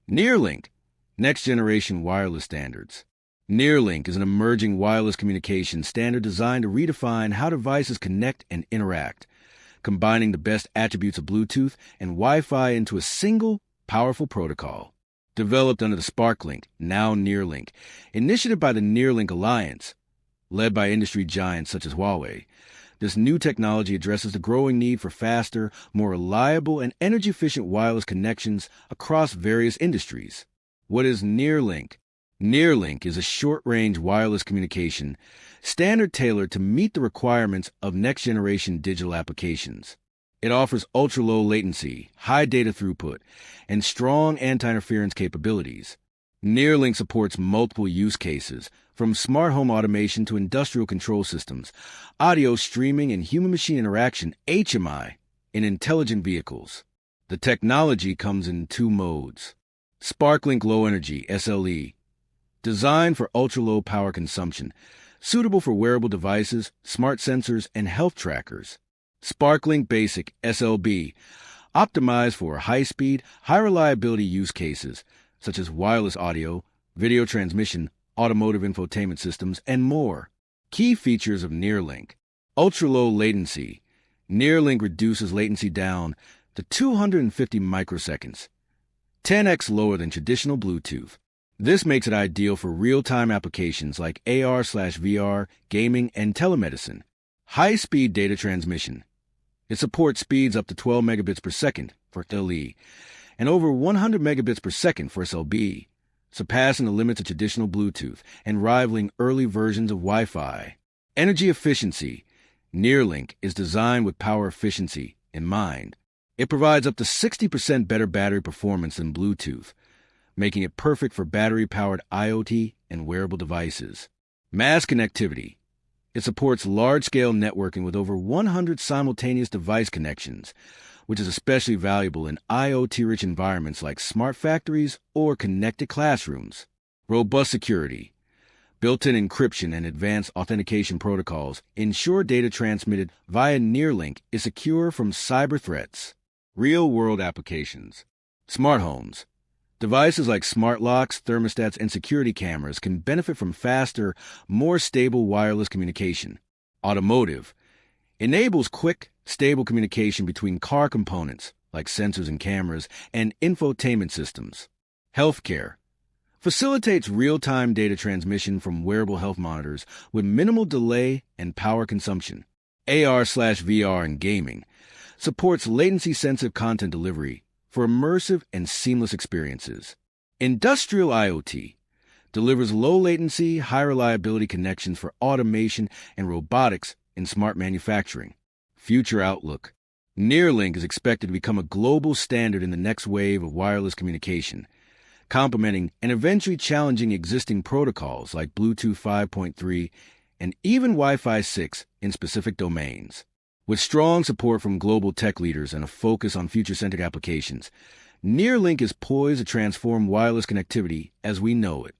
NearLink, next-generation wireless standards. NearLink is an emerging wireless communication standard designed to redefine how devices connect and interact, combining the best attributes of Bluetooth and Wi-Fi into a single, powerful protocol. Developed under the SparkLink, now NearLink, initiative by the NearLink Alliance, led by industry giants such as Huawei, this new technology addresses the growing need for faster, more reliable, and energy-efficient wireless connections across various industries. What is NearLink? NearLink is a short-range wireless communication standard tailored to meet the requirements of next-generation digital applications. It offers ultra-low latency, high data throughput, and strong anti-interference capabilities. NearLink supports multiple use cases, from smart home automation to industrial control systems, audio streaming, and human-machine interaction (HMI) in intelligent vehicles. The technology comes in two modes. SparkLink Low Energy (SLE), designed for ultra-low power consumption, suitable for wearable devices, smart sensors, and health trackers. SparkLink Basic (SLB), optimized for high-speed, high-reliability use cases, such as wireless audio, video transmission, automotive infotainment systems, and more. Key features of NearLink. Ultra-low latency. NearLink reduces latency down to 250 microseconds, 10x lower than traditional Bluetooth. This makes it ideal for real-time applications like AR/VR, gaming, and telemedicine. High-speed data transmission. It supports speeds up to 12 megabits per second for LE and over 100 megabits per second for SLB, surpassing the limits of traditional Bluetooth and rivaling early versions of Wi-Fi. Energy efficiency. NearLink is designed with power efficiency in mind. It provides up to 60% better battery performance than Bluetooth, making it perfect for battery-powered IoT and wearable devices. Mass connectivity. It supports large-scale networking with over 100 simultaneous device connections, which is especially valuable in IoT-rich environments like smart factories or connected classrooms. Robust security. Built-in encryption and advanced authentication protocols ensure data transmitted via NearLink is secure from cyber threats. Real-world applications. Smart homes. Devices like smart locks, thermostats, and security cameras can benefit from faster, more stable wireless communication. Automotive. Enables quick, stable communication between car components, like sensors and cameras, and infotainment systems. Healthcare. Facilitates real-time data transmission from wearable health monitors with minimal delay and power consumption. AR/VR and gaming. Supports latency-sensitive content delivery for immersive and seamless experiences. Industrial IoT. Delivers low-latency, high-reliability connections for automation and robotics in smart manufacturing. Future outlook. NearLink is expected to become a global standard in the next wave of wireless communication, complementing and eventually challenging existing protocols like Bluetooth 5.3 and even Wi-Fi 6 in specific domains. With strong support from global tech leaders and a focus on future-centric applications, NearLink is poised to transform wireless connectivity as we know it.